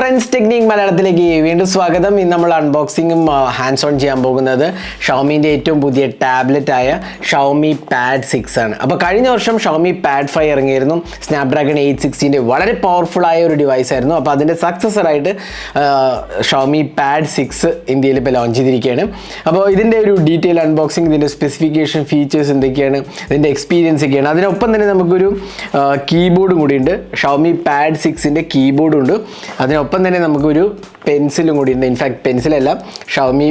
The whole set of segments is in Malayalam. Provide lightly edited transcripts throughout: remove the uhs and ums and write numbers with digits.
friends, Technique Malayalamത്തിലേക്ക് വീണ്ടും സ്വാഗതം. ഇന്ന് നമ്മൾ അൺബോക്സിംഗും ഹാൻഡ്സ് ഓൺ ചെയ്യാൻ പോകുന്നത് ഷവമിന്റെ ഏറ്റവും പുതിയ ടാബ്ലറ്റ് ആയ Xiaomi Pad 6 ആണ്. അപ്പോൾ കഴിഞ്ഞ വർഷം Xiaomi Pad 5 ഇറങ്ങിയിരുന്നു. Snapdragon 860ന്റെ വളരെ പവർഫുൾ ആയ ഒരു ഡിവൈസ് ആയിരുന്നു. അപ്പോൾ അതിന്റെ സക്സസർ ആയിട്ട് Xiaomi Pad 6 ഇന്ത്യയിൽ ഇപ്പോൾ ലോഞ്ച് ചെയ്തിരിക്കുകയാണ്. അപ്പോൾ ഇതിന്റെ ഒരു ഡീറ്റെയിൽ അൺബോക്സിംഗ്, ഇതിന്റെ സ്പെസിഫിക്കേഷൻ, ഫീച്ചേഴ്സ് എന്തൊക്കെയാണ്, ഇതിന്റെ എക്സ്പീരിയൻസ് ഒക്കെയാണ്. അതിനൊപ്പം തന്നെ നമുക്കൊരു കീബോർഡും കൂടി ഉണ്ട്. Xiaomi Pad 6ന്റെ കീബോർഡും ഉണ്ട്. അതിനൊപ്പം തന്നെ നമുക്കൊരു പെൻസിലും കൂടി ഉണ്ട്. ഇൻഫാക്ട് പെൻസിലല്ല, ഷവമി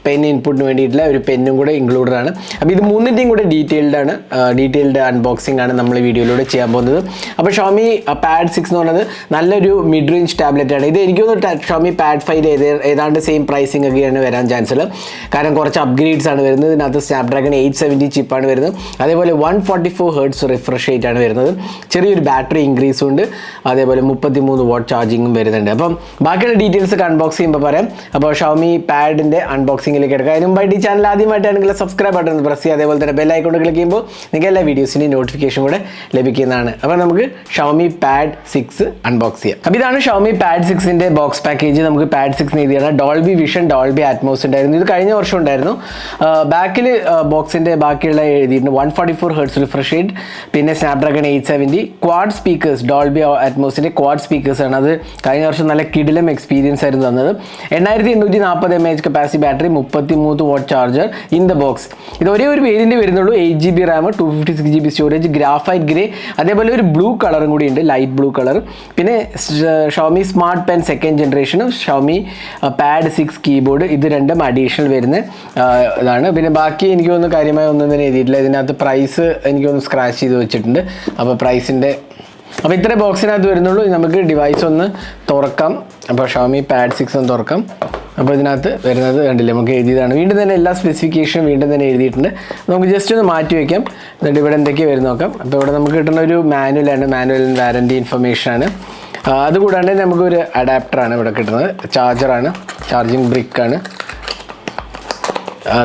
പെൻ ഇൻപുട്ടിന് വേണ്ടിയിട്ടുള്ള ഒരു പെന്നും കൂടെ ഇൻക്ലൂഡഡ് ആണ്. അപ്പോൾ ഇത് മൂന്നിൻ്റെയും കൂടെ ഡീറ്റെയിൽഡ് അൺബോക്സിംഗ് ആണ് നമ്മൾ ഈ വീഡിയോയിലൂടെ ചെയ്യാൻ പോകുന്നത്. അപ്പോൾ Xiaomi Pad 6 എന്ന് പറയുന്നത് നല്ലൊരു മിഡ് റേഞ്ച് ടാബ്ലറ്റ് ആണ്. ഇത് എനിക്ക് തോന്നുന്നു Xiaomi Pad 5 ഏതാണ്ട് സെയിം പ്രൈസിംഗ് ഒക്കെയാണ് വരാൻ ചാൻസ് ഉള്ളത്. കാരണം കുറച്ച് അപ്ഗ്രേഡ്സ് ആണ് വരുന്നത്. ഇതിനകത്ത് Snapdragon 870 ചിപ്പാണ് വരുന്നത്. അതേപോലെ 144 Hz റിഫ്രഷ് റേറ്റ് ആണ് വരുന്നത്. ചെറിയൊരു ബാറ്ററി ഇൻക്രീസും ഉണ്ട്. അതേപോലെ 33 വാട്ട് ചാർജിങ്ങും വരുന്നുണ്ട്. അപ്പം ബാക്കിയുള്ള ഡീറ്റെയിൽസ് ഒക്കെ അൺബോക്സ് ചെയ്യുമ്പോൾ പറയാം. അപ്പോൾ Xiaomi പാഡിൻ്റെ അൺബോക്സിംഗിലേക്ക് എടുക്കുക. അതിന് മുമ്പായിട്ട് ഈ ചാനൽ ആദ്യമായിട്ടാണെങ്കിൽ സബ്സ്ക്രൈബ് ബട്ടൺ പ്രസ് ചെയ്യുക. അതേപോലെ തന്നെ ബെൽ ഐക്കൺ ക്ലിക്ക് ചെയ്യുമ്പോൾ നിങ്ങൾക്ക് എല്ലാ വീഡിയോസിൻ്റെയും നോട്ടിഫിക്കേഷൻ കൂടെ ലഭിക്കുന്നതാണ്. അപ്പോൾ നമുക്ക് Xiaomi Pad 6 അൺബോക്സ് ചെയ്യാം. അപ്പോൾ ഇതാണ് Xiaomi Pad 6ന്റെ ബോക്സ് പാക്കേജ്. നമുക്ക് Pad 6 എഴുതിയാണ് ഡോൾബി വിഷൻ, ഡോൾബി അറ്റ്മോസ് ഉണ്ടായിരുന്നു. ഇത് കഴിഞ്ഞ വർഷം ഉണ്ടായിരുന്നു. ബാക്കിൽ ബോക്സിൻ്റെ ബാക്കിയുള്ള എഴുതിയിട്ടുണ്ട് 144 Hz റിഫ്രഷ് റേറ്റ്, പിന്നെ Snapdragon 870, ക്വാഡ് സ്പീക്കേഴ്സ്, ഡോൾബി അറ്റ്മോസിൻ്റെ ക്വാഡ് സ്പീക്കേഴ്സ് ആണ്. അത് കഴിഞ്ഞ വർഷം നല്ല കിടിലം എക്സ്പീരിയൻസ് ആയിരുന്നു തന്നത്. 8840 mAh capacity battery, 33 what charger in the box. ഇത് ഒരേ ഒരു വേരിയന്റ് വരുന്നുള്ളൂ. 8GB Ram, 256GB storage, graphite grey, അതേപോലെ ഒരു ബ്ലൂ കളറും കൂടി ഉണ്ട്, ലൈറ്റ് ബ്ലൂ കളർ. പിന്നെ Xiaomi സ്മാർട്ട് പെൻ സെക്കൻഡ് ജനറേഷനും Xiaomi Pad 6 കീബോർഡ്, ഇത് രണ്ടും അഡീഷണൽ വരുന്ന ഇതാണ്. പിന്നെ ബാക്കി എനിക്ക് തോന്നുന്നു കാര്യമായി ഒന്നും തന്നെ എഴുതിയിട്ടില്ല. ഇതിനകത്ത് പ്രൈസ് എനിക്ക് തോന്നുന്നു സ്ക്രാച്ച് ചെയ്ത് വെച്ചിട്ടുണ്ട്. അപ്പോൾ അപ്പോൾ ഇത്രേ ബോക്സിനകത്ത് വരുന്നുള്ളൂ. നമുക്ക് ഡിവൈസ് ഒന്ന് തുറക്കാം. അപ്പോൾ Xiaomi Pad 6 ഒന്ന് തുറക്കാം. അപ്പോൾ ഇതിനകത്ത് വരുന്നത് കണ്ടില്ലേ, നമുക്ക് എഴുതിയതാണ്. വീണ്ടും തന്നെ എല്ലാ സ്പെസിഫിക്കേഷനും വീണ്ടും തന്നെ എഴുതിയിട്ടുണ്ട്. നമുക്ക് ജസ്റ്റ് ഒന്ന് മാറ്റി വയ്ക്കാം. എന്നിട്ട് ഇവിടെ എന്തൊക്കെയാണ് വരുന്ന നോക്കാം. അപ്പോൾ ഇവിടെ നമുക്ക് കിട്ടുന്ന ഒരു മാനുവലാണ്, മാനുവൽ വാറൻറ്റി ഇൻഫർമേഷനാണ്. അതുകൂടാണ്ട് നമുക്കൊരു അഡാപ്റ്ററാണ് ഇവിടെ കിട്ടുന്നത്. ചാർജറാണ്, ചാർജിങ് ബ്രിക്കാണ്,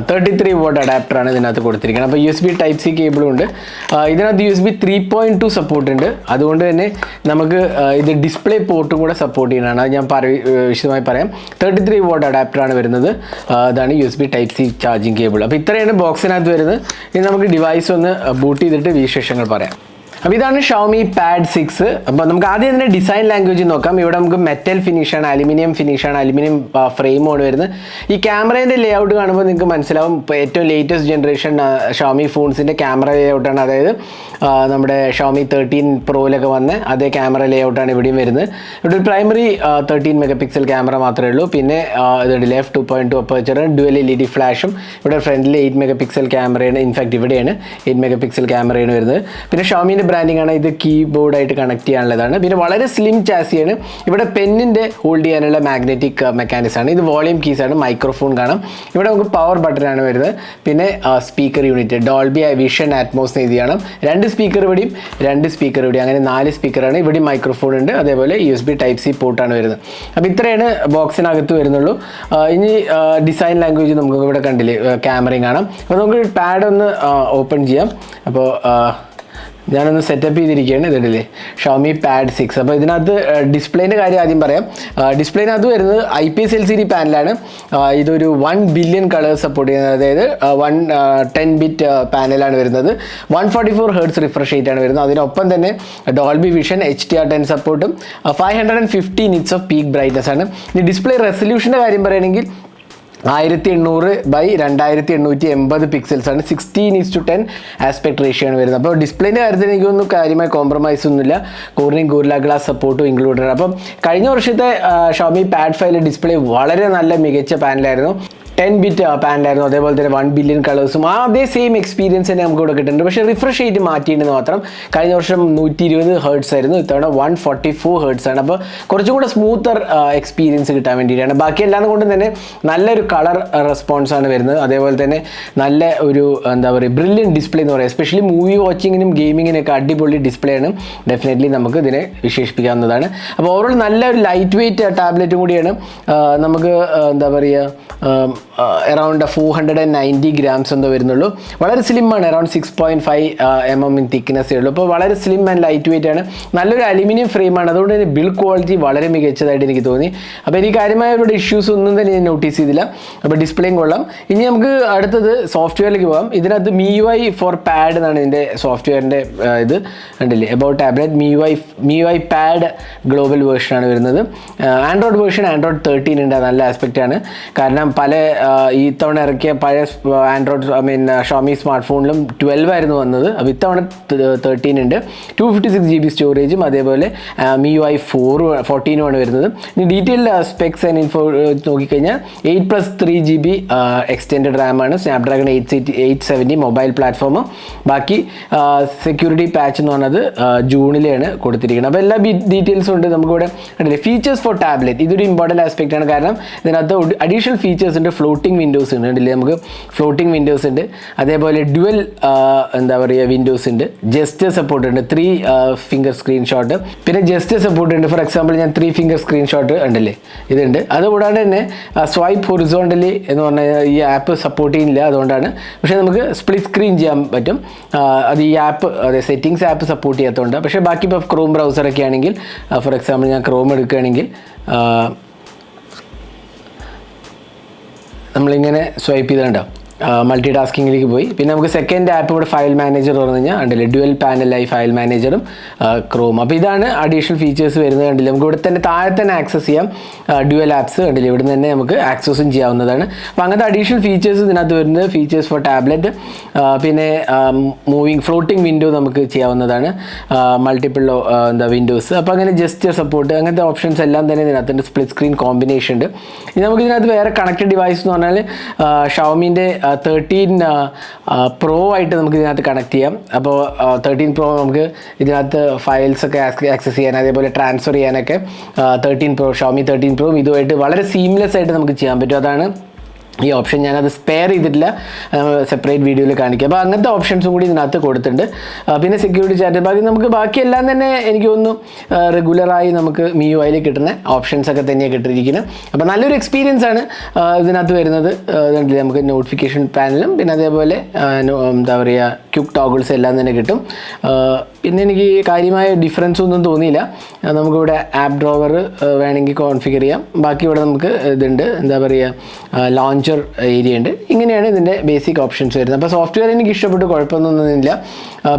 33 വാട്ട് അഡാപ്റ്ററാണ് ഇതിനകത്ത് കൊടുത്തിരിക്കുന്നത്. അപ്പോൾ USB Type C കേബിളും ഉണ്ട്. ഇതിനകത്ത് USB 3.2 സപ്പോർട്ട് ഉണ്ട്. അതുകൊണ്ട് തന്നെ നമുക്ക് ഇത് ഡിസ്പ്ലേ പോർട്ടും കൂടെ സപ്പോർട്ട് ചെയ്യുന്നതാണ്. അത് ഞാൻ വിശദമായി പറയാം. 33 വാട്ട് അഡാപ്റ്ററാണ് വരുന്നത്. അതാണ് USB Type C charging cable. അപ്പോൾ ഇത്രയാണ് ബോക്സിനകത്ത് വരുന്നത്. ഇനി നമുക്ക് ഡിവൈസ് ഒന്ന് ബൂട്ട് ചെയ്തിട്ട് വിശേഷങ്ങൾ പറയാം. അപ്പോൾ ഇതാണ് Xiaomi Pad 6. അപ്പോൾ നമുക്ക് ആദ്യം ഇതിൻ്റെ ഡിസൈൻ ലാംഗ്വേജ് നോക്കാം. ഇവിടെ നമുക്ക് മെറ്റൽ ഫിനിഷാണ്, അലുമിനിയം ഫിനിഷാണ്, അലുമിനിയം ഫ്രെയിമാണ് വരുന്നത്. ഈ ക്യാമറേൻ്റെ ലേ ഔട്ട് കാണുമ്പോൾ നിങ്ങൾക്ക് മനസ്സിലാവും ഏറ്റവും ലേറ്റസ്റ്റ് ജനറേഷൻ Xiaomi ഫോൺസിൻ്റെ ക്യാമറ ലേ ഔട്ടാണ്. അതായത് നമ്മുടെ Xiaomi 13 Proയിലൊക്കെ വന്ന് അതേ ക്യാമറ ലേ ഔട്ടാണ് ഇവിടെയും വരുന്നത്. ഇവിടെ ഒരു പ്രൈമറി 13 MP ക്യാമറ മാത്രമേ ഉള്ളൂ. പിന്നെ ഇതുണ്ട് ലെഫ്റ്റ് 2.2 അപ്പർച്ചർ, ഡ്യുവൽ LED ഫ്ലാഷും. ഇവിടെ ഫ്രണ്ടിൽ 8 MP ക്യാമറയാണ്. ഇൻഫാക്ട് ഇവിടെയാണ് 8 MP ക്യാമറയാണ് വരുന്നത്. പിന്നെ Xiaomi ബ്രാൻഡിംഗ് ആണ്. ഇത് കീബോർഡായിട്ട് കണക്ട് ചെയ്യാനുള്ളതാണ്. പിന്നെ വളരെ സ്ലിം ചാസിയാണ്. ഇവിടെ പെന്നിൻ്റെ ഹോൾഡ് ചെയ്യാനുള്ള മാഗ്നറ്റിക് മെക്കാനിസം ആണ്. ഇത് വോളിയം കീസാണ്, മൈക്രോഫോൺ കാണാം. ഇവിടെ നമുക്ക് പവർ ബട്ടനാണ് വരുന്നത്. പിന്നെ speaker unit Dolby vision Atmos എഴുതിയാണ്. 2 സ്പീക്കർ ഇവിടെയും 2 സ്പീക്കർ ഇവിടെയും, അങ്ങനെ 4 സ്പീക്കറാണ്. ഇവിടെയും മൈക്രോഫോൺ ഉണ്ട്. അതേപോലെ USB Type C പോർട്ടാണ് വരുന്നത്. അപ്പോൾ ഇത്രയാണ് ബോക്സിനകത്ത് വരുന്നുള്ളൂ. ഇനി ഡിസൈൻ ലാംഗ്വേജ് നമുക്ക് ഇവിടെ കണ്ടില്ലേ, ക്യാമറയും കാണാം. അപ്പോൾ നമുക്ക് പാഡ് ഒന്ന് ഓപ്പൺ ചെയ്യാം. അപ്പോൾ ഞാനൊന്ന് സെറ്റപ്പ് ചെയ്തിരിക്കുകയാണ്. ഇതില്ലേ Xiaomi Pad 6. അപ്പോൾ ഇതിനകത്ത് ഡിസ്പ്ലേൻ്റെ കാര്യം ആദ്യം പറയാം. ഡിസ്പ്ലേനകത്ത് വരുന്നത് IPS LCD പാനലാണ്. ഇതൊരു 1 ബില്യൺ കളേഴ്സ് സപ്പോർട്ട് ചെയ്യുന്നത്. അതായത് 10 ബിറ്റ് പാനലാണ് വരുന്നത്. 144 Hz റിഫ്രഷ് റേറ്റ് ആണ് വരുന്നത്. അതിനൊപ്പം തന്നെ ഡോൾബി വിഷൻ, HDR10 സപ്പോർട്ടും 550 nits ഓഫ് പീക്ക് ബ്രൈറ്റ്നസ് ആണ്. ഇനി ഡിസ്പ്ലേ റെസൊല്യൂഷൻ്റെ കാര്യം പറയുകയാണെങ്കിൽ 1800x2880 പിക്സൽസ് ആണ്. 16:10 ആസ്പെക്ട് റേഷ്യോ ആണ് വരുന്നത്. അപ്പോൾ ഡിസ്പ്ലേൻ്റെ കാര്യത്തിൽ എനിക്കൊന്നും കാര്യമായി കോംപ്രമൈസ് ഒന്നുമില്ല. കോർണിംഗ് ഗോറില്ല ഗ്ലാസ് സപ്പോർട്ടും ഇൻക്ലൂഡഡ്. അപ്പം കഴിഞ്ഞ വർഷത്തെ Xiaomi Pad 5 ഡിസ്പ്ലേ വളരെ നല്ല മികച്ച പാനലായിരുന്നു. 10 ബിറ്റ് പാനലായിരുന്നു. അതേപോലെ തന്നെ 1 ബില്യൺ കളേഴ്സും അതേ സെയിം എക്സ്പീരിയൻസ് തന്നെ നമുക്ക് ഇവിടെ കിട്ടുന്നുണ്ട്. പക്ഷേ റിഫ്രഷ് റേറ്റ് മാറ്റിയിട്ടുണ്ടെന്ന് മാത്രം. കഴിഞ്ഞ വർഷം 120 Hz ആയിരുന്നു, ഇത്തവണ 144 Hz ആണ്. അപ്പോൾ കുറച്ചും കൂടെ സ്മൂത്തർ എക്സ്പീരിയൻസ് കിട്ടാൻ വേണ്ടിയിട്ടാണ്. ബാക്കി എല്ലാം കൊണ്ടും തന്നെ നല്ലൊരു കളർ റെസ്പോൺസ് ആണ് വരുന്നത്. അതേപോലെ തന്നെ നല്ല ഒരു എന്താ പറയുക ബ്രില്യൻ ഡിസ്പ്ലേ എന്ന് പറയുക. എസ്പെഷ്യലി മൂവി വാച്ചിങ്ങിനും ഗെയിമിങ്ങിനൊക്കെ അടിപൊളി ഡിസ്പ്ലേ ആണ്. ഡെഫിനറ്റ്ലി നമുക്ക് ഇതിനെ വിശേഷിപ്പിക്കാവുന്നതാണ്. അപ്പോൾ ഓവറോൾ നല്ലൊരു ലൈറ്റ് വെയിറ്റ് ടാബ്ലറ്റും കൂടിയാണ്. നമുക്ക് എന്താ പറയുക അറൗണ്ട് 490 ഗ്രാംസ് എന്തോ വരുന്നുള്ളൂ. വളരെ സ്ലിമ്മാണ്, അറൗണ്ട് 6.5 mm ഇൻ തിക്നെസ്സേ ഉള്ളൂ. അപ്പോൾ വളരെ സ്ലിം ആൻഡ് ലൈറ്റ് വെയിറ്റ് ആണ്. നല്ലൊരു അലുമിനിയം ഫ്രെയിമാണ്, അതുകൊണ്ട് തന്നെ ബിൽഡ് ക്വാളിറ്റി വളരെ മികച്ചതായിട്ട് എനിക്ക് തോന്നി. അപ്പോൾ എനിക്ക് കാര്യമായ ഇവിടെ ഇഷ്യൂസ് ഒന്നും തന്നെ ഞാൻ നോട്ടീസ് ചെയ്തില്ല. അപ്പോൾ ഡിസ്പ്ലേയും കൊള്ളാം. ഇനി നമുക്ക് അടുത്തത് സോഫ്റ്റ്വെയറിലേക്ക് പോകാം. ഇതിനകത്ത് MIUI ഫോർ പാഡ് എന്നാണ് ഇതിൻ്റെ സോഫ്റ്റ്വെയറിൻ്റെ ഇത് കണ്ടില്ലേ, about tablet MIUI pad global വേർഷനാണ് വരുന്നത്. ആൻഡ്രോയിഡ് വേർഷൻ ആൻഡ്രോയിഡ് 13 ഉണ്ട്. നല്ല ആസ്പെക്റ്റ് ആണ്, കാരണം പല ഈ തവണ ഇറക്കിയ പഴയ ആൻഡ്രോയിഡ് ഷോമി സ്മാർട്ട് ഫോണിലും 12 ആയിരുന്നു വന്നത്. അപ്പോൾ ഇത്തവണ 13 ഉണ്ട്. 256 GB സ്റ്റോറേജും അതേപോലെ MIUI 14 ആണ് വരുന്നത്. ഇനി ഡീറ്റെയിൽഡ് സ്പെക്സ് ആൻഡ് ഇൻഫോ നോക്കിക്കഴിഞ്ഞാൽ 8+3 GB എക്സ്റ്റെൻഡ് റാമാണ്, സ്നാപ്ഡ്രാഗൺ 870 മൊബൈൽ പ്ലാറ്റ്ഫോമും. ബാക്കി സെക്യൂരിറ്റി പാച്ച് എന്ന് പറഞ്ഞത് ജൂണിലാണ് കൊടുത്തിരിക്കുന്നത്. അപ്പോൾ എല്ലാ ഡീറ്റെയിൽസും ഉണ്ട്. നമുക്കിവിടെ കണ്ടില്ലേ ഫീച്ചേഴ്സ് ഫോർ ടാബ്ലറ്റ്, ഇതൊരു ഇമ്പോർട്ടൻറ്റ് ആസ്പെക്റ്റ് ആണ്, കാരണം ഇതിനകത്ത് അഡീഷണൽ ഫീച്ചേഴ്സ് ഉണ്ട്. ഫ്ലോട്ടിംഗ് വിൻഡോസ് ഉണ്ട്, കണ്ടില്ലേ നമുക്ക് ഫ്ലോട്ടിംഗ് വിൻഡോസ് ഉണ്ട്. അതേപോലെ ഡ്യുവൽ എന്താ പറയുക വിൻഡോസ് ഉണ്ട്. ജെസ്റ്റർ സപ്പോർട്ട് ഉണ്ട്, 3 ഫിംഗർ സ്ക്രീൻഷോട്ട്. പിന്നെ ജെസ്റ്റർ സപ്പോർട്ട് ഉണ്ട്. ഫോർ എക്സാമ്പിൾ ഞാൻ 3 ഫിംഗർ സ്ക്രീൻഷോട്ട് ഉണ്ടല്ലേ, ഇതുണ്ട്. അതുകൂടാതെ തന്നെ സ്വൈപ്പ് ഹൊറിസോണ്ടലി എന്ന് പറഞ്ഞാൽ ഈ ആപ്പ് സപ്പോർട്ട് ചെയ്യുന്നില്ല, അതുകൊണ്ടാണ്. പക്ഷേ നമുക്ക് സ്പ്ലിറ്റ് സ്ക്രീൻ ചെയ്യാൻ പറ്റും. അത് ഈ ആപ്പ് അതെ സെറ്റിങ്സ് ആപ്പ് സപ്പോർട്ട് ചെയ്യാത്തതുകൊണ്ട്. പക്ഷേ ബാക്കി ഇപ്പോൾ ക്രോം ബ്രൗസറൊക്കെ ആണെങ്കിൽ, ഫോർ എക്സാമ്പിൾ ഞാൻ ക്രോം എടുക്കുകയാണെങ്കിൽ നമ്മളിങ്ങനെ സ്വൈപ്പ് ചെയ്തിട്ടുണ്ടാവും, മൾട്ടി ടാസ്കിങ്ങിലേക്ക് പോയി. പിന്നെ നമുക്ക് സെക്കൻഡ് ആപ്പ് ഇവിടെ ഫയൽ മാനേജർ പറഞ്ഞു കഴിഞ്ഞാൽ കണ്ടില്ലേ, ഡ്യുവൽ പാനലായി ഫയൽ മാനേജറും ക്രോം. അപ്പോൾ ഇതാണ് അഡീഷണൽ ഫീച്ചേഴ്സ് വരുന്നത്. കണ്ടില്ലേ, നമുക്ക് ഇവിടെ തന്നെ താഴെ തന്നെ ആക്സസ് ചെയ്യാം ഡ്യുവൽ ആപ്സ്. കണ്ടില്ലേ, ഇവിടെ തന്നെ നമുക്ക് ആക്സസും ചെയ്യാവുന്നതാണ്. അപ്പോൾ അങ്ങനത്തെ അഡീഷണൽ ഫീച്ചേഴ്സ് ഇതിനകത്ത് വരുന്നത് ഫീച്ചേഴ്സ് ഫോർ ടാബ്ലറ്റ്. പിന്നെ ഫ്ലോട്ടിംഗ് വിൻഡോ നമുക്ക് ചെയ്യാവുന്നതാണ്, മൾട്ടിപ്പിൾ വിൻഡോസ്. അപ്പോൾ അങ്ങനെ ജസ്റ്റർ സപ്പോർട്ട് അങ്ങനത്തെ ഓപ്ഷൻസ് എല്ലാം തന്നെ ഇതിനകത്തുണ്ട്. സ്പ്ലിറ്റ് സ്ക്രീൻ കോമ്പിനേഷൻ ഉണ്ട്. ഇനി നമുക്ക് ഇതിനകത്ത് വേറെ കണക്റ്റഡ് ഡിവൈസ് എന്ന് പറഞ്ഞാൽ ഷവോമിൻ്റെ 13 Pro ആയിട്ട് നമുക്ക് ഇതിനകത്ത് കണക്ട് ചെയ്യാം. അപ്പോൾ 13 Pro നമുക്ക് ഇതിനകത്ത് ഫയൽസൊക്കെ ആക്സസ് ചെയ്യാൻ, അതേപോലെ ട്രാൻസ്ഫർ ചെയ്യാനൊക്കെ Xiaomi 13 Pro ഇതുമായിട്ട് വളരെ സീംലെസ് ആയിട്ട് നമുക്ക് ചെയ്യാൻ പറ്റും. അതാണ് ഈ ഓപ്ഷൻ. ഞാനത് സ്പെയർ ചെയ്തിട്ടില്ല, സെപ്പറേറ്റ് വീഡിയോയിൽ കാണിക്കുക. അപ്പോൾ അങ്ങനത്തെ ഓപ്ഷൻസും കൂടി ഇതിനകത്ത് കൊടുത്തിട്ടുണ്ട്. പിന്നെ സെക്യൂരിറ്റി ചാറ്റ്, ബാക്കിയെല്ലാം തന്നെ എനിക്ക് തോന്നുന്നു റെഗുലറായി നമുക്ക് MIUIയിൽ കിട്ടുന്ന ഓപ്ഷൻസൊക്കെ തന്നെയാണ് കിട്ടിയിരിക്കുന്നത്. അപ്പോൾ നല്ലൊരു എക്സ്പീരിയൻസ് ആണ് ഇതിനകത്ത് വരുന്നത്. നമുക്ക് നോട്ടിഫിക്കേഷൻ പാനലും പിന്നെ അതേപോലെ എന്താ പറയുക ക്യുക്ക് ടോഗിൾസ് എല്ലാം തന്നെ കിട്ടും. പിന്നെ എനിക്ക് കാര്യമായ ഡിഫറൻസ് ഒന്നും തോന്നിയില്ല. നമുക്കിവിടെ ആപ്പ് ഡ്രോവർ വേണമെങ്കിൽ കോൺഫിഗർ ചെയ്യാം. ബാക്കി ഇവിടെ നമുക്ക് ഇതുണ്ട്, എന്താ പറയുക ലോഞ്ചർ ഏരിയ ഉണ്ട്. ഇങ്ങനെയാണ് ഇതിൻ്റെ ബേസിക് ഓപ്ഷൻസ് വരുന്നത്. അപ്പോൾ സോഫ്റ്റ്വെയർ എനിക്ക് ഇഷ്ടപ്പെട്ടു, കുഴപ്പമൊന്നുമില്ല.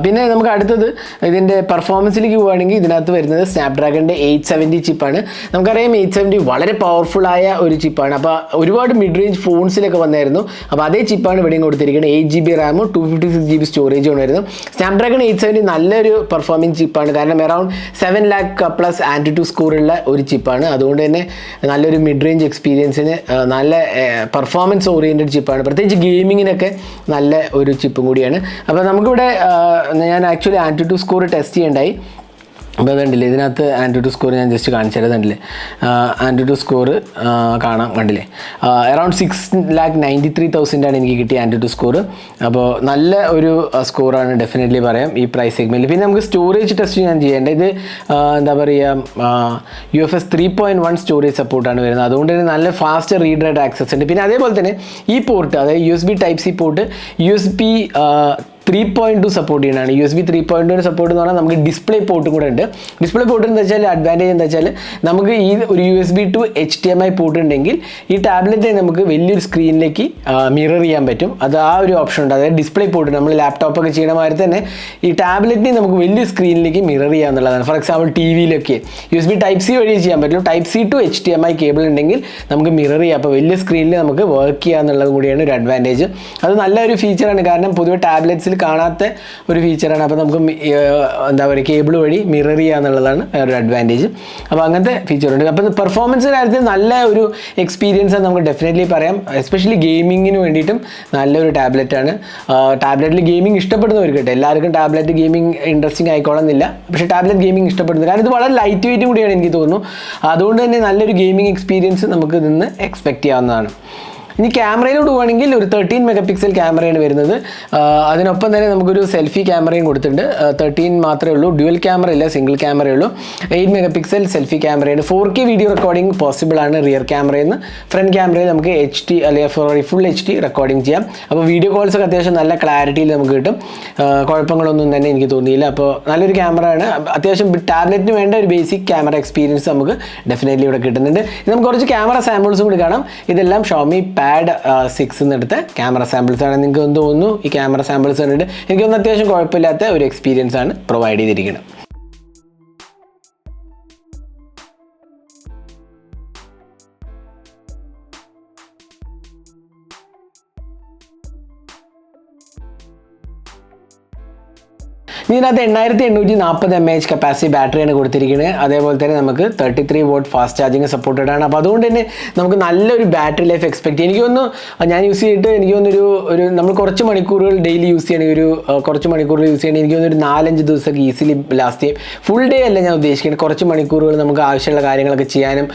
പിന്നെ നമുക്ക് അടുത്തത് ഇതിൻ്റെ പെർഫോമൻസിലേക്ക് പോവുകയാണെങ്കിൽ ഇതിനകത്ത് വരുന്നത് സ്നാപ്ഡ്രാഗണിൻ്റെ 870 ചിപ്പാണ്. നമുക്കറിയാം 870 വളരെ പവർഫുള്ളായ ഒരു ചിപ്പാണ്. അപ്പോൾ ഒരുപാട് മിഡ് റേഞ്ച് ഫോൺസിലൊക്കെ വന്നായിരുന്നു. അപ്പോൾ അതേ ചിപ്പാണ് ഇവിടെയും കൊടുത്തിരിക്കുന്നത്. 8 GB റാമും 256 GB സ്റ്റോറേജും ഉണ്ടായിരുന്നു. സ്നാപ്ഡ്രാഗൺ 870 നല്ലൊരു പെർഫോമിംഗ് ചിപ്പാണ്, കാരണം അറൗണ്ട് 7 lakh പ്ലസ് ആൻറ്റിറ്റ്യൂഡ് സ്കോറുള്ള ഒരു ചിപ്പാണ്. അതുകൊണ്ട് തന്നെ നല്ലൊരു മിഡ് റേഞ്ച് എക്സ്പീരിയൻസിന് നല്ല പെർഫോമൻസ് ഓറിയൻറ്റഡ് ചിപ്പാണ്. പ്രത്യേകിച്ച് ഗെയിമിങ്ങിനൊക്കെ നല്ല ഒരു ചിപ്പും കൂടിയാണ്. അപ്പോൾ നമുക്കിവിടെ ഞാൻ ആക്ച്വലി ആൻറ്റിറ്റ്യൂഡ് സ്കോർ ടെസ്റ്റ് ചെയ്യണ്ടായി. അപ്പോൾ അതുണ്ടല്ലേ ഇതിനകത്ത് ആൻറ്റിറ്റ്യൂഡ് സ്കോർ ഞാൻ ജസ്റ്റ് കാണിച്ചു തരുന്നുണ്ടല്ലേ. ആൻറ്റിറ്റ്യൂഡ് സ്കോർ കാണാം, കണ്ടില്ലേ, അറൗണ്ട് 6,93,000 എനിക്ക് കിട്ടിയ ആൻറ്റിറ്റ്യൂഡ് സ്കോർ. അപ്പോൾ നല്ല ഒരു സ്കോറാണ് ഡെഫിനറ്റ്ലി പറയാം ഈ പ്രൈസ് സെഗ്മെൻറ്റിൽ. പിന്നെ നമുക്ക് സ്റ്റോറേജ് ടെസ്റ്റ് ഞാൻ ചെയ്യേണ്ടത്, ഇത് എന്താ പറയുക UFS 3.1 സ്റ്റോറേജ് സപ്പോർട്ടാണ് വരുന്നത്. അതുകൊണ്ട് തന്നെ നല്ല ഫാസ്റ്റ് റീഡ് റൈറ്റ് ആക്സസ് ഉണ്ട്. പിന്നെ അതേപോലെ തന്നെ ഈ പോർട്ട്, അതായത് USB Type-C port USB 3.2 support ചെയ്യുന്നതാണ്. USB 3.2 സപ്പോർട്ട് എന്ന് പറഞ്ഞാൽ നമുക്ക് ഡിസ്പ്ലേ പോർട്ടും കൂടെ ഉണ്ട്. ഡിസ്പ്ലേ പോർട്ട് എന്താ വെച്ചാൽ അഡ്വാൻറ്റേജ് എന്താ വെച്ചാൽ നമുക്ക് ഈ ഒരു USB to HDMI പോർട്ട് ഉണ്ടെങ്കിൽ ഈ ടാബ്ലറ്റ് നമുക്ക് വലിയൊരു സ്ക്രീനിലേക്ക് മിറർ ചെയ്യാൻ പറ്റും. അത് ആ ഒരു ഓപ്ഷൻ ഉണ്ട്. അതായത് ഡിസ്പ്ലേ പോർട്ട് നമ്മൾ ലാപ്ടോപ്പൊക്കെ ചെയ്യണ മാതിരി തന്നെ ഈ ടാബ്ലറ്റിനെ നമുക്ക് വലിയ സ്ക്രീനിലേക്ക് മിറർ ചെയ്യുക എന്നുള്ളതാണ്. ഫോർ എക്സാമ്പിൾ TV-ലൊക്കെ USB Type-C വഴി ചെയ്യാൻ പറ്റും. Type-C to HDMI കേബിൾ ഉണ്ടെങ്കിൽ നമുക്ക് മിറർ ചെയ്യാം. അപ്പോൾ വലിയ സ്ക്രീനിൽ നമുക്ക് വർക്ക് ചെയ്യുക എന്നുള്ളത് കൂടിയാണ് ഒരു അഡ്വാൻറ്റേജ്. അത് നല്ലൊരു ഫീച്ചറാണ്, കാരണം പൊതുവെ ടാബ്ലറ്റ്സിൽ കാണാത്ത ഒരു ഫീച്ചറാണ്. അപ്പോൾ നമുക്ക് എന്താ പറയുക കേബിൾ വഴി മിറർ ചെയ്യുക എന്നുള്ളതാണ് ഒരു അഡ്വാൻറ്റേജ്. അപ്പോൾ അങ്ങനത്തെ ഫീച്ചറുണ്ട്. അപ്പോൾ പെർഫോമൻസിൻ്റെ കാര്യത്തിൽ നല്ല ഒരു എക്സ്പീരിയൻസ് ആണ് നമുക്ക് ഡെഫിനറ്റ്ലി പറയാം. എസ്പെഷ്യലി ഗെയിമിങ്ങിന് വേണ്ടിയിട്ടും നല്ലൊരു ടാബ്ലറ്റാണ്. ടാബ്ലറ്റിൽ ഗെയിമിംഗ് ഇഷ്ടപ്പെടുന്നവർക്ക് കേട്ടോ, എല്ലാവർക്കും ടാബ്ലറ്റ് ഗെയിമിംഗ് ഇൻട്രസ്റ്റിംഗ് ആയിക്കോളുന്നില്ല. പക്ഷേ ടാബ്ലറ്റ് ഗെയിമിംഗ് ഇഷ്ടപ്പെടുന്നത്, കാരണം ഇത് വളരെ ലൈറ്റ് വെയിറ്റും കൂടിയാണ് എനിക്ക് തോന്നുന്നു. അതുകൊണ്ട് തന്നെ നല്ലൊരു ഗെയിമിംഗ് എക്സ്പീരിയൻസ് നമുക്ക് നിന്ന് എക്സ്പെക്റ്റ് ചെയ്യാവുന്നതാണ്. ഇനി ക്യാമറയിലോട്ട് പോവുകയാണെങ്കിൽ ഒരു 13 മെഗാ പിക്സൽ ക്യാമറയാണ് വരുന്നത്. അതിനൊപ്പം തന്നെ നമുക്കൊരു സെൽഫി ക്യാമറയും കൊടുത്തിട്ടുണ്ട്. 13 മാത്രമേ ഉള്ളൂ, ഡ്യുവൽ ക്യാമറ ഇല്ല, സിംഗിൾ ക്യാമറയേ ഉള്ളൂ. 8 മെഗാ പിക്സൽ സെൽഫി ക്യാമറയാണ്. 4K വീഡിയോ റെക്കോർഡിംഗ് പോസിബിൾ ആണ് റിയർ ക്യാമറയിൽ നിന്ന്. ഫ്രണ്ട് ക്യാമറയിൽ നമുക്ക് HD അല്ലെങ്കിൽ ഫുൾ HD റെക്കോർഡിംഗ് ചെയ്യാം. അപ്പോൾ വീഡിയോ കോൾസ് ഒക്കെ അത്യാവശ്യം നല്ല ക്ലാരിറ്റിയിൽ നമുക്ക് കിട്ടും. കുഴപ്പങ്ങളൊന്നും തന്നെ എനിക്ക് തോന്നിയില്ല. അപ്പോൾ നല്ലൊരു ക്യാമറ ആണ്. അത്യാവശ്യം ടാബ്ലറ്റിന് വേണ്ട ഒരു ബേസിക് ക്യാമറ എക്സ്പീരിയൻസ് നമുക്ക് ഡെഫിനറ്റ്ലി ഇവിടെ കിട്ടുന്നുണ്ട്. നമുക്ക് കുറച്ച് ക്യാമറ സാമ്പിൾസും കൂടി കാണാം. ഇതെല്ലാം Xiaomi Pad 6 എടുത്ത ക്യാമറ സാമ്പിൾസ് ആണ്. നിങ്ങൾക്ക് എന്ത് തോന്നുന്നു ഈ ക്യാമറ സാമ്പിൾസ് കണ്ടിട്ട്? എനിക്കൊന്നും അത്യാവശ്യം കുഴപ്പമില്ലാത്ത ഒരു എക്സ്പീരിയൻസ് ആണ് പ്രൊവൈഡ് ചെയ്തിരിക്കുന്നത്. ഇതിനകത്ത് 8840 mAh കപ്പാസിറ്റി ബാറ്ററിയാണ് കൊടുത്തിരിക്കുന്നത്. അതേപോലെ തന്നെ നമുക്ക് 33 watt ഫാസ്റ്റ് ചാർജിങ് സപ്പോർട്ടഡ് ആണ്. അപ്പോൾ അതുകൊണ്ട് തന്നെ നമുക്ക് നല്ലൊരു ബാറ്ററി ലൈഫ് എക്സ്പെക്ട് ചെയ്യാം. എനിക്ക് തോന്നുന്നു ഞാൻ യൂസ് ചെയ്തിട്ട് എനിക്ക് തോന്നുന്നു നമ്മൾ കുറച്ച് മണിക്കൂറുകൾ ഡെയിലി യൂസ് ചെയ്യണമെങ്കിൽ കുറച്ച് മണിക്കൂറുകൾ യൂസ് ചെയ്യണമെങ്കിൽ എനിക്ക് തോന്നുന്നു 4-5 ദിവസമൊക്കെ ഈസിലി ലാസ്റ്റ് ചെയ്യും. ഫുൾ ഡേ അല്ല ഞാൻ ഉദ്ദേശിക്കുന്നത്, കുറച്ച് മണിക്കൂറുകൾ നമുക്ക് ആവശ്യമുള്ള കാര്യങ്ങളൊക്കെ ചെയ്യാനും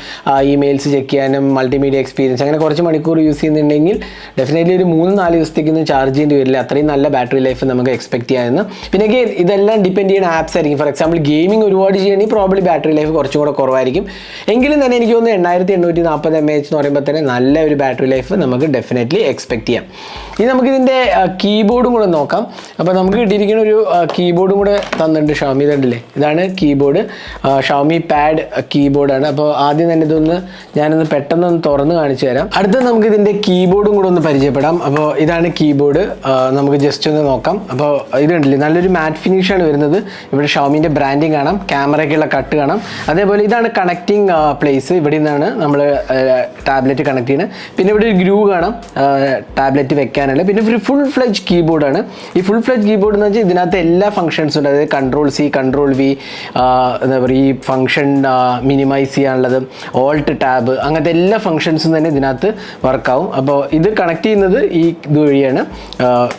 ഇമെയിൽസ് ചെക്ക് ചെയ്യാനും മൾട്ടിമീഡിയ എക്സ്പീരിയൻസ് അങ്ങനെ കുറച്ച് മണിക്കൂർ യൂസ് ചെയ്യുന്നുണ്ടെങ്കിൽ ഡെഫിനറ്റ്ലി ഒരു 3-4 ദിവസത്തേക്കൊന്നും ചാർജ് ചെയ്യേണ്ടി വരില്ല. അത്രയും നല്ല ബാറ്ററി ലൈഫ് നമുക്ക് എക്സ്പെക്ട് ചെയ്യാമെന്ന്. പിന്നെ ഇതെല്ലാം ഡിപ്പെൻഡ് ചെയ്യുന്ന ആപ്സ് ആയിരിക്കും. ഫോർ എക്സാമ്പിൾ ഗെയിമിംഗ് ഒരുപാട് ചെയ്യണമെങ്കിൽ പ്രോബ്ലി ബാറ്ററി ലൈഫ് കുറച്ചും കൂടെ കുറവായിരിക്കും. എങ്കിലും തന്നെ എനിക്ക് തോന്നുന്നു 8840 mAh എന്ന് പറയുമ്പോൾ തന്നെ നല്ല ഒരു ബാറ്ററി ലൈഫ് നമുക്ക് ഡെഫിനറ്റ്ലി എക്സ്പെക്ട് ചെയ്യാം. ഇനി നമുക്കിതിൻ്റെ കീബോർഡും കൂടെ നോക്കാം. അപ്പോൾ നമുക്ക് കിട്ടിയിരിക്കുന്ന ഒരു കീബോർഡും കൂടെ തന്നിട്ടുണ്ട് Xiaomi. ഇതുണ്ടല്ലേ, ഇതാണ് കീബോർഡ്. Xiaomi Pad കീബോർഡാണ്. അപ്പോൾ ആദ്യം തന്നെ ഞാനൊന്ന് പെട്ടെന്ന് തുറന്ന് കാണിച്ചു തരാം. അടുത്ത നമുക്ക് ഇതിൻ്റെ കീബോർഡും കൂടെ ഒന്ന് പരിചയപ്പെടാം. അപ്പോൾ ഇതാണ് കീബോർഡ്. നമുക്ക് ജസ്റ്റ് ഒന്ന് നോക്കാം. അപ്പോൾ ഇതുണ്ടല്ലേ, നല്ലൊരു മാറ്റ് ഫിനിഷാണ് വരുന്നത്. ഇവിടെ Xiaomiൻ്റെ ബ്രാൻഡിങ് കാണാം, ക്യാമറയ്ക്കുള്ള കട്ട് കാണാം. അതേപോലെ ഇതാണ് കണക്റ്റിംഗ് പ്ലേസ്. ഇവിടെ നിന്നാണ് നമ്മൾ ടാബ്ലറ്റ് കണക്ട് ചെയ്യുന്നത്. പിന്നെ ഇവിടെ ഒരു ഗ്രൂ കാണാം ടാബ്ലറ്റ് വെക്കാനുള്ള. പിന്നെ ഒരു ഫുൾ ഫ്ലെജ് കീബോർഡാണ്. ഈ ഫുൾ ഫ്ലെജ് കീബോർഡ് എന്ന് വെച്ചാൽ ഇതിനകത്ത് എല്ലാ ഫംഗ്ഷൻസും ഉണ്ട്. അതായത് Ctrl+C, Ctrl+V, എന്താ പറയുക, ഈ ഫംഗ്ഷൻ മിനിമൈസ് ചെയ്യാനുള്ളത്, ഓൾട്ട് ടാബ്, അങ്ങനത്തെ എല്ലാ ഫംഗ്ഷൻസും തന്നെ ഇതിനകത്ത് വർക്കാവും. അപ്പോൾ ഇത് കണക്ട് ചെയ്യുന്നത് ഈ ഇത് വഴിയാണ്.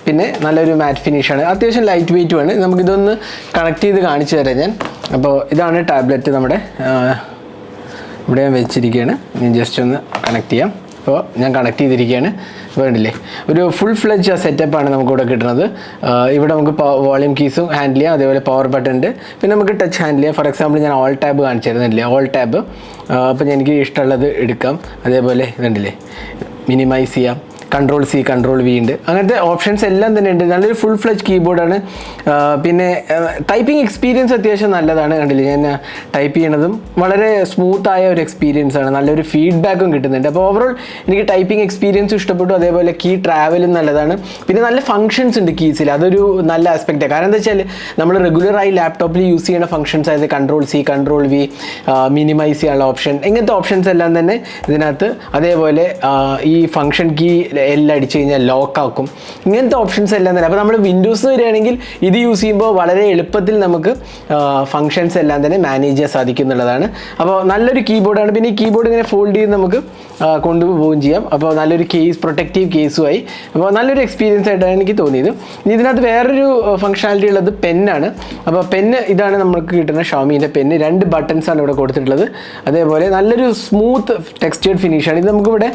പിന്നെ നല്ലൊരു മാറ്റ് ഫിനിഷാണ്, അത്യാവശ്യം ലൈറ്റ് വെയ്റ്റുമാണ്. നമുക്കിതൊന്ന് കണക്ട് ചെയ്ത് കാണിച്ചു തരാം ഞാൻ. അപ്പോൾ ഇതാണ് ടാബ്ലറ്റ് നമ്മുടെ ഇവിടെ ഞാൻ വെച്ചിരിക്കുകയാണ്. ഞാൻ ജസ്റ്റ് ഒന്ന് കണക്ട് ചെയ്യാം. അപ്പോൾ ഞാൻ കണക്ട് ചെയ്തിരിക്കുകയാണ്. വേണ്ടില്ലേ, ഒരു ഫുൾ ഫ്ലെജ് സെറ്റപ്പാണ് നമുക്കിവിടെ കിട്ടുന്നത്. ഇവിടെ നമുക്ക് വോളിയം കീസും ഹാൻഡിൽ ചെയ്യാം, അതേപോലെ പവർ ബട്ടൺ ഉണ്ട്. പിന്നെ നമുക്ക് ടച്ച് ഹാൻഡിൽ ചെയ്യാം. ഫോർ എക്സാമ്പിൾ ഞാൻ ഓൾ ടാബ് കാണിച്ചു തരുന്നില്ലേ, ഓൾ ടാബ്. അപ്പോൾ എനിക്ക് ഇഷ്ടമുള്ളത് എടുക്കാം. അതേപോലെ ഇതുണ്ടല്ലേ, മിനിമൈസ് ചെയ്യാം. Ctrl+C, Ctrl+V ഉണ്ട്. അങ്ങനത്തെ ഓപ്ഷൻസ് എല്ലാം തന്നെ ഉണ്ട്. നല്ലൊരു ഫുൾ ഫ്ലെജ് കീബോർഡാണ്. പിന്നെ ടൈപ്പിംഗ് എക്സ്പീരിയൻസ് അത്യാവശ്യം നല്ലതാണ്. കണ്ടില്ലേ, ഞാൻ ടൈപ്പ് ചെയ്യണതും വളരെ സ്മൂത്തായ ഒരു എക്സ്പീരിയൻസ് ആണ്. നല്ലൊരു ഫീഡ്ബാക്കും കിട്ടുന്നുണ്ട്. അപ്പോൾ ഓവറോൾ എനിക്ക് ടൈപ്പിംഗ് എക്സ്പീരിയൻസും ഇഷ്ടപ്പെട്ടു. അതേപോലെ കീ ട്രാവലും നല്ലതാണ്. പിന്നെ നല്ല ഫംഗ്ഷൻസ് ഉണ്ട് കീസിൽ, അതൊരു നല്ല ആസ്പെക്റ്റാണ്. കാരണം എന്താ വെച്ചാൽ നമ്മൾ റെഗുലറായി ലാപ്ടോപ്പിൽ യൂസ് ചെയ്യുന്ന ഫംഗ്ഷൻസ് ആയത് Ctrl+C, Ctrl+V, മിനിമൈസ് ചെയ്യാനുള്ള ഓപ്ഷൻ, ഇങ്ങനത്തെ ഓപ്ഷൻസ് എല്ലാം തന്നെ ഇതിനകത്ത്. അതേപോലെ ഈ ഫംഗ്ഷൻ കീ എല്ലാം അടിച്ചു കഴിഞ്ഞാൽ ലോക്കാക്കും, ഇങ്ങനത്തെ ഓപ്ഷൻസ് എല്ലാം തന്നെ. അപ്പോൾ നമ്മൾ വിൻഡോസ് വരികയാണെങ്കിൽ ഇത് യൂസ് ചെയ്യുമ്പോൾ വളരെ എളുപ്പത്തിൽ നമുക്ക് ഫംഗ്ഷൻസ് എല്ലാം തന്നെ മാനേജ് ചെയ്യാൻ സാധിക്കും എന്നുള്ളതാണ്. അപ്പോൾ നല്ലൊരു കീബോർഡാണ്. പിന്നെ ഈ കീബോർഡ് ഇങ്ങനെ ഫോൾഡ് ചെയ്ത് നമുക്ക് കൊണ്ടുപോവുകയും ചെയ്യാം. അപ്പോൾ നല്ലൊരു കേസ്, പ്രൊട്ടക്റ്റീവ് കേസുമായി. അപ്പോൾ നല്ലൊരു എക്സ്പീരിയൻസ് ആയിട്ടാണ് എനിക്ക് തോന്നിയത്. ഇനി ഇതിനകത്ത് വേറൊരു ഫംഗ്ഷനാലിറ്റി ഉള്ളത് പെന്നാണ്. അപ്പോൾ പെന്ന് ഇതാണ് നമുക്ക് കിട്ടുന്ന Xiaomiൻ്റെ പെന്ന്. 2 ബട്ടൺസാണ് ഇവിടെ കൊടുത്തിട്ടുള്ളത്. അതേപോലെ നല്ലൊരു സ്മൂത്ത് ടെക്സ്റ്റേർഡ് ഫിനിഷാണ്. ഇത് നമുക്കിവിടെ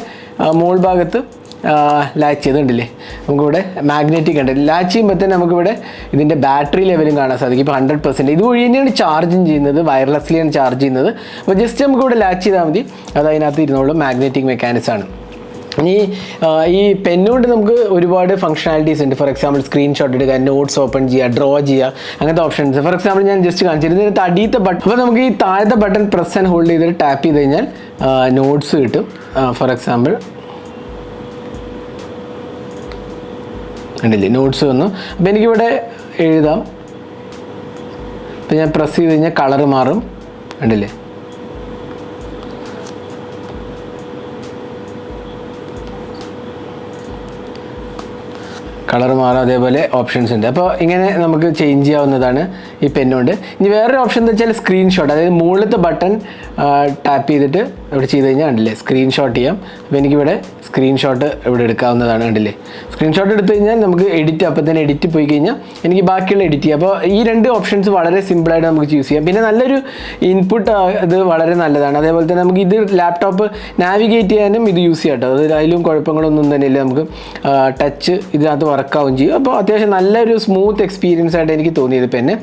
മോൾ ഭാഗത്ത് ലാച്ച് ചെയ്തിട്ടില്ലേ, നമുക്കിവിടെ മാഗ്നറ്റിക് ഉണ്ട്. ലാച്ച് ചെയ്യുമ്പോൾ തന്നെ നമുക്കിവിടെ ഇതിൻ്റെ ബാറ്ററി ലെവലും കാണാൻ സാധിക്കും. ഇപ്പോൾ 100%. ഇതുവഴി തന്നെയാണ് ചാർജിങ് ചെയ്യുന്നത്, വയർലെസ്ലിയാണ് ചാർജ് ചെയ്യുന്നത്. അപ്പോൾ ജസ്റ്റ് നമുക്കിവിടെ ലാച്ച് ചെയ്താൽ മതി, അത് അതിനകത്ത് ഇരുന്നോളും. മാഗ്നറ്റിക് മെക്കാനിക്സാണ്. ഇനി ഈ പെന്നുകൊണ്ട് നമുക്ക് ഒരുപാട് ഫംഗ്ഷനാലിറ്റീസ് ഉണ്ട്. ഫോർ എക്സാമ്പിൾ സ്ക്രീൻഷോട്ട് എടുക്കുക, നോട്ട്സ് ഓപ്പൺ ചെയ്യുക, ഡ്രോ ചെയ്യുക, അങ്ങനത്തെ ഓപ്ഷൻസ്. ഫോർ എക്സാമ്പിൾ ഞാൻ ജസ്റ്റ് കാണിച്ചിരുന്നത് ഇതിനകത്ത് അടിയത്തെ ബട്ടൺ. അപ്പോൾ നമുക്ക് ഈ താഴത്തെ ബട്ടൺ പ്രസ് ആൻഡ് ഹോൾഡ് ചെയ്തിട്ട് ടാപ്പ് ചെയ്ത് കഴിഞ്ഞാൽ നോട്ട്സ് കിട്ടും. ഫോർ എക്സാമ്പിൾ ഉണ്ടല്ലേ, നോട്ട്സ് വന്നു. അപ്പോൾ എനിക്കിവിടെ എഴുതാം. അപ്പോൾ ഞാൻ പ്രസ് ചെയ്ത് കഴിഞ്ഞാൽ കളർ മാറും. ഉണ്ടല്ലേ, കളർ മാറാം, അതേപോലെ ഓപ്ഷൻസ് ഉണ്ട്. അപ്പോൾ ഇങ്ങനെ നമുക്ക് ചേഞ്ച് ചെയ്യാവുന്നതാണ് ഈ പെന്നുകൊണ്ട്. ഇനി വേറൊരു ഓപ്ഷൻ എന്താ വെച്ചാൽ സ്ക്രീൻഷോട്ട്, അതായത് മുകളിലത്തെ ബട്ടൺ ടാപ്പ് ചെയ്തിട്ട് ഇവിടെ ചെയ്ത് കഴിഞ്ഞാൽ കണ്ടില്ലേ സ്ക്രീൻഷോട്ട് ചെയ്യാം. അപ്പോൾ എനിക്കിവിടെ സ്ക്രീൻഷോട്ട് ഇവിടെ എടുക്കാവുന്നതാണ്, കണ്ടില്ലേ. സ്ക്രീൻഷോട്ട് എടുത്തു കഴിഞ്ഞാൽ നമുക്ക് എഡിറ്റ്, അപ്പോൾ തന്നെ എഡിറ്റ് പോയി കഴിഞ്ഞാൽ എനിക്ക് ബാക്കിയുള്ള എഡിറ്റ് ചെയ്യാം. അപ്പോൾ ഈ രണ്ട് ഓപ്ഷൻസ് വളരെ സിമ്പിളായിട്ട് നമുക്ക് ചൂസ് ചെയ്യാം. പിന്നെ നല്ലൊരു ഇൻപുട്ട്, ഇത് വളരെ നല്ലതാണ്. അതേപോലെ തന്നെ നമുക്ക് ഇത് ലാപ്ടോപ്പ് നാവിഗേറ്റ് ചെയ്യാനും ഇത് യൂസ് ചെയ്യാം കേട്ടോ. അത് അതിലും കുഴപ്പങ്ങളൊന്നും തന്നെയില്ല. നമുക്ക് ടച്ച് ഇതിനകത്ത് വർക്കാവും ചെയ്യും. അപ്പോൾ അത്യാവശ്യം നല്ലൊരു സ്മൂത്ത് എക്സ്പീരിയൻസ് ആയിട്ട് എനിക്ക് തോന്നിയത് പെന്ന്.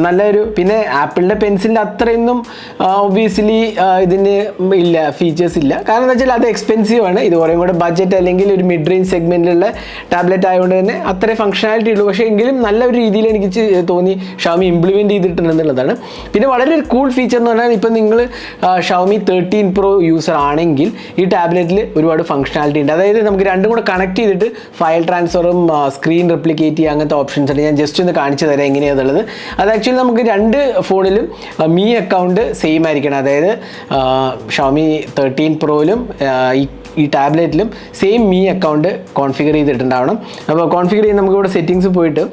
നല്ലൊരു, പിന്നെ ആപ്പിളിൻ്റെ പെൻസിലിൻ്റെ അത്രയൊന്നും ഒബ്വിയസ്ലി ഇതിന് ഇല്ല, ഫീച്ചേഴ്സ് ഇല്ല. കാരണം എന്താ വെച്ചാൽ അത് എക്സ്പെൻസീവ് ആണ്. ഇത് കുറേ കൂടെ ബഡ്ജറ്റ് അല്ലെങ്കിൽ ഒരു മിഡ് റേഞ്ച് സെഗ്മെൻറ്റിലുള്ള ടാബ്ലറ്റ് ആയതുകൊണ്ട് തന്നെ അത്രയും ഫംഗ്ഷനാലിറ്റി ഉള്ളൂ. പക്ഷേ എങ്കിലും നല്ലൊരു രീതിയിൽ എനിക്ക് തോന്നി ഷവമി ഇംപ്ലിമെൻറ്റ് ചെയ്തിട്ടുണ്ടെന്നുള്ളതാണ്. പിന്നെ വളരെ ഒരു കൂൾ ഫീച്ചർ എന്ന് പറഞ്ഞാൽ ഇപ്പം നിങ്ങൾ ഷവമി 13 Pro യൂസർ ആണെങ്കിൽ ഈ ടാബ്ലറ്റിൽ ഒരുപാട് ഫംഗ്ഷനാലിറ്റി ഉണ്ട്. അതായത് നമുക്ക് രണ്ടും കൂടെ കണക്ട് ചെയ്തിട്ട് ഫയൽ ട്രാൻസ്ഫറും സ്ക്രീൻ റെപ്ലിക്കേറ്റ് ചെയ്യുക, അങ്ങനത്തെ ഓപ്ഷൻസ് ഉണ്ട്. ഞാൻ ജസ്റ്റ് ഒന്ന് കാണിച്ചു തരാം എങ്ങനെയാണുള്ളത്. അത് ആക്ച്വലി നമുക്ക് രണ്ട് ഫോണിലും മീ അക്കൗണ്ട് സെയിം ആയിരിക്കണം. അതായത് ഷവമി 13 Proയിലും ഈ ടാബ്ലറ്റിലും സെയിം മീ അക്കൗണ്ട് കോൺഫിഗർ ചെയ്തിട്ടുണ്ടാവണം. അപ്പോൾ കോൺഫിഗർ ചെയ്ത് നമുക്കിവിടെ സെറ്റിങ്സ് പോയിട്ട്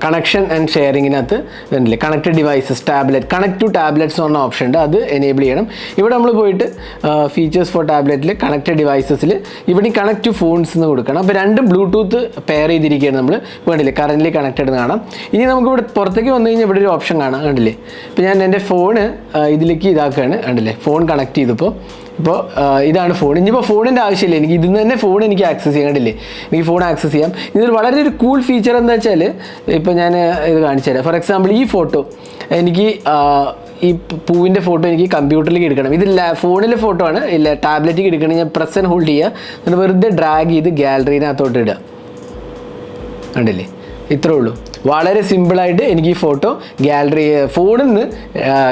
കണക്ഷൻ ആൻഡ് ഷെയറിങ്ങിനകത്ത് ഇതുണ്ടല്ലേ, connected devices tablet, connect to tablets എന്ന് പറഞ്ഞ ഓപ്ഷൻ ഉണ്ട്, അത് എനേബിൾ ചെയ്യണം. ഇവിടെ നമ്മൾ പോയിട്ട് ഫീച്ചേഴ്സ് ഫോർ ടാബ്ലറ്റിൽ കണക്റ്റഡ് ഡിവൈസസിൽ ഇവിടെ കണക്ട് ടു ഫോൺസ് എന്ന് കൊടുക്കണം. അപ്പോൾ രണ്ടും ബ്ലൂടൂത്ത് പെയർ ചെയ്തിരിക്കുകയാണ്. നമ്മൾ വേണ്ടില്ലേ കറൻ്റ്ലി കണക്റ്റഡ് എന്ന് കാണാം. ഇനി നമുക്ക് ഇവിടെ പുറത്തേക്ക് വന്നു കഴിഞ്ഞാൽ ഇവിടെ ഒരു ഓപ്ഷൻ കാണാം, കണ്ടില്ലേ. ഇപ്പോൾ ഞാൻ എൻ്റെ ഫോണ് ഇതിലേക്ക് ഇതാക്കുകയാണ്, കണ്ടില്ലേ, ഫോൺ കണക്ട് ചെയ്തപ്പോൾ. ഇപ്പോൾ ഇതാണ് ഫോൺ. ഇനിയിപ്പോൾ ഫോണിൻ്റെ ആവശ്യമില്ല, എനിക്ക് ഇതിൽ നിന്ന് തന്നെ ഫോൺ എനിക്ക് ആക്സസ് ചെയ്യാൻ, കണ്ടില്ലേ, എനിക്ക് ഫോൺ ആക്സസ് ചെയ്യാം. ഇതൊരു വളരെ ഒരു കൂൾ ഫീച്ചർ എന്താ വെച്ചാൽ, ഇപ്പോൾ ഞാൻ ഇത് കാണിച്ചു തരാം. ഫോർ എക്സാമ്പിൾ ഈ ഫോട്ടോ എനിക്ക് ഈ പൂവിൻ്റെ ഫോട്ടോ എനിക്ക് കമ്പ്യൂട്ടറിലേക്ക് എടുക്കണം. ഇത് ഫോണിലെ ഫോട്ടോ ആണ്, ഇല്ല ടാബ്ലറ്റിലേക്ക് എടുക്കണം. ഞാൻ പ്രസ് ആൻഡ് ഹോൾഡ് ചെയ്യുക, എന്നിട്ട് വെറുതെ ഡ്രാഗ് ചെയ്ത് ഗാലറിനകത്തോട്ട് ഇടുക, കണ്ടില്ലേ, ഇത്രേ ഉള്ളൂ. വളരെ സിമ്പിളായിട്ട് എനിക്ക് ഈ ഫോട്ടോ ഗാലറി ഫോണിൽ നിന്ന്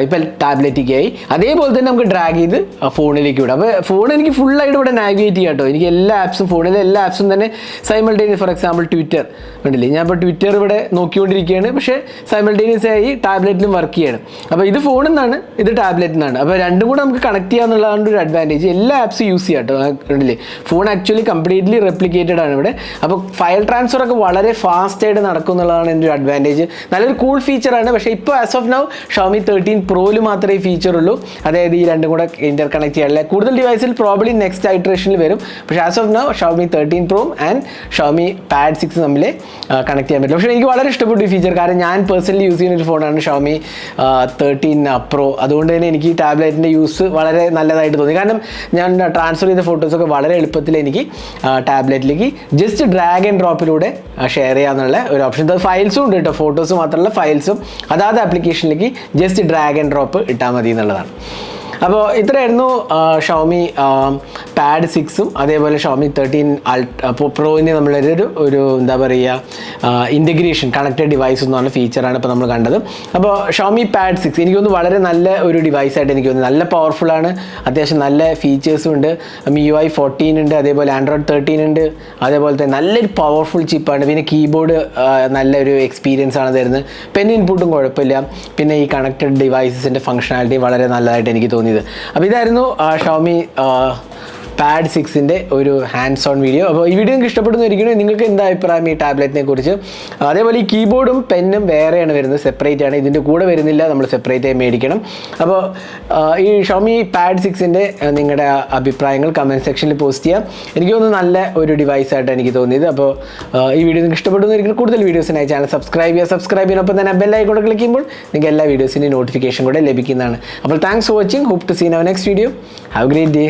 ഇപ്പം ടാബ്ലറ്റിലേക്കായി. അതേപോലെ തന്നെ നമുക്ക് ഡ്രാഗ് ചെയ്ത് ഫോണിലേക്ക് വിടാം. അപ്പോൾ ഫോൺ എനിക്ക് ഫുള്ളായിട്ട് ഇവിടെ നാവിഗേറ്റ് ചെയ്യാം കേട്ടോ. എനിക്ക് എല്ലാ ആപ്സും, ഫോണിലെ എല്ലാ ആപ്സും തന്നെ സൈമൾട്ടേനിയസ്. ഫോർ എക്സാമ്പിൾ ട്വിറ്റർ കണ്ടില്ലേ, ഞാൻ ഇപ്പോൾ ട്വിറ്റർ ഇവിടെ നോക്കിക്കൊണ്ടിരിക്കുകയാണ്, പക്ഷേ സൈമൾട്ടേനിയസ് ആയി ടാബ്ലറ്റിലും വർക്ക് ചെയ്യണം. അപ്പോൾ ഇത് ഫോണിൽ നിന്നാണ്, ഇത് ടാബ്ലറ്റിൽ നിന്നാണ്. അപ്പോൾ രണ്ടും കൂടെ നമുക്ക് കണക്ട് ചെയ്യാന്നുള്ളതാണ് ഒരു അഡ്വാൻറ്റേജ്. എല്ലാ ആപ്സും യൂസ് ചെയ്യാം കേട്ടോ. കണ്ടില്ലേ, ഫോൺ ആക്ച്വലി കംപ്ലീറ്റ്ലി റെപ്ലിക്കേറ്റഡ് ആണ് ഇവിടെ. അപ്പോൾ ഫയൽ ട്രാൻസ്ഫർ ഒക്കെ വളരെ ഫാസ്റ്റായിട്ട് നടക്കും എന്നുള്ളതാണ് ഒരു അഡ്വാൻറ്റേജ്. നല്ലൊരു കൂൾ ഫീച്ചറാണ്. പക്ഷേ ഇപ്പോൾ ആസ് ഓഫ് നൗ ഷവമി 13 Proയിൽ മാത്രമേ ഈ ഫീച്ചർ ഉള്ളൂ. അതായത് ഈ രണ്ടും കൂടെ ഇന്റർ കണക്ട് ചെയ്യാനുള്ള കൂടുതൽ ഡിവൈസിൽ പ്രോബ്ലി നെക്സ്റ്റ് ഐറ്ററേഷനിൽ വരും. പക്ഷേ as of now Xiaomi 13 Pro and Xiaomi Pad 6 തമ്മിൽ കണക്ട് ചെയ്യാൻ പറ്റില്ല. പക്ഷേ എനിക്ക് വളരെ ഇഷ്ടപ്പെട്ടു ഈ ഫീച്ചർ. കാരണം ഞാൻ പേഴ്സണലി യൂസ് ചെയ്യുന്ന ഒരു ഫോണാണ് ഷവമി 13 Pro. അതുകൊണ്ട് തന്നെ എനിക്ക് ഈ ടാബ്ലറ്റിൻ്റെ യൂസ് വളരെ നല്ലതായിട്ട് തോന്നി. കാരണം ഞാൻ ട്രാൻസ്ഫർ ചെയ്ത ഫോട്ടോസൊക്കെ വളരെ എളുപ്പത്തിൽ എനിക്ക് ടാബ്ലറ്റിലേക്ക് ജസ്റ്റ് ഡ്രാഗ് ആൻഡ് ഡ്രോപ്പിലൂടെ ഷെയർ ചെയ്യാന്നുള്ള ഒരു ഓപ്ഷൻ. അത് ഫയൽസും ഉണ്ട് കേട്ടോ, ഫോട്ടോസ് മാത്രമല്ല ഫയൽസും അതാത് ആപ്ലിക്കേഷനിലേക്ക് ജസ്റ്റ് ഡ്രാഗ് ആൻഡ് ഡ്രോപ്പ് ഇട്ടാൽ മതി എന്നുള്ളതാണ്. അപ്പോൾ ഇത്രയായിരുന്നു ഷവമി Pad 6ഉം അതേപോലെ ഷവമി 13 Proയിന് നമ്മളൊരു എന്താ പറയുക ഇൻറ്റഗ്രേഷൻ കണക്റ്റഡ് ഡിവൈസ് എന്ന് പറഞ്ഞ ഫീച്ചറാണ് ഇപ്പോൾ നമ്മൾ കണ്ടത്. അപ്പോൾ ഷവമി Pad 6 എനിക്ക് തോന്നുന്നു വളരെ നല്ല ഒരു ഡിവൈസായിട്ട് എനിക്ക് തോന്നുന്നു. നല്ല പവർഫുള്ളാണ്, അത്യാവശ്യം നല്ല ഫീച്ചേഴ്സും ഉണ്ട്. MIUI 14 ഉണ്ട്, അതേപോലെ Android 13 ഉണ്ട്, അതേപോലെ തന്നെ നല്ലൊരു പവർഫുൾ ചിപ്പാണ്. പിന്നെ കീബോർഡ് നല്ലൊരു എക്സ്പീരിയൻസ് ആണ് തരുന്നത്. പെൻ ഇൻപുട്ടും കുഴപ്പമില്ല. പിന്നെ ഈ കണക്റ്റഡ് ഡിവൈസസിൻ്റെ ഫംഗ്ഷനാലിറ്റി വളരെ നല്ലതായിട്ട് എനിക്ക് തോന്നിയത്. അപ്പോൾ ഇതായിരുന്നു ഷവമി Pad 6ൻ്റെ ഒരു ഹാൻഡ്സ് ഓൺ വീഡിയോ. അപ്പോൾ ഈ വീഡിയോ നിങ്ങൾക്ക് ഇഷ്ടപ്പെടുന്നതായിരിക്കും. നിങ്ങൾക്ക് എന്താ അഭിപ്രായം ഈ ടാബ്ലറ്റിനെ കുറിച്ച്? അതേപോലെ ഈ കീബോർഡും പെന്നും വേറെയാണ് വരുന്നത്, സെപ്പറേറ്റ് ആണ്, ഇതിൻ്റെ കൂടെ വരുന്നില്ല, നമ്മൾ സെപ്പറേറ്റ് ആയി മേടിക്കണം. അപ്പോൾ ഈ ഷവമി Pad 6ൻ്റെ നിങ്ങളുടെ അഭിപ്രായങ്ങൾ കമൻറ്റ് സെക്ഷനിൽ പോസ്റ്റ് ചെയ്യാം. എനിക്ക് തോന്നുന്നു നല്ല ഒരു ഡിവൈസായിട്ട് എനിക്ക് തോന്നിയത്. അപ്പോൾ ഈ വീഡിയോ നിങ്ങൾക്ക് ഇഷ്ടപ്പെടുന്നതായിരിക്കും. കൂടുതൽ വീഡിയോസിനായി ചാനൽ സബ്സ്ക്രൈബ് ചെയ്യുന്നൊപ്പം തന്നെ ബെൽ ഐക്കൺ ക്ലിക്ക് ചെയ്യുമ്പോൾ നിങ്ങൾക്ക് എല്ലാ വീഡിയോസിൻ്റെയും നോട്ടിഫിക്കേഷൻ കൂടെ ലഭിക്കുന്നതാണ്. അപ്പോൾ thanks for watching. Hope to see in our next video. Have a great day.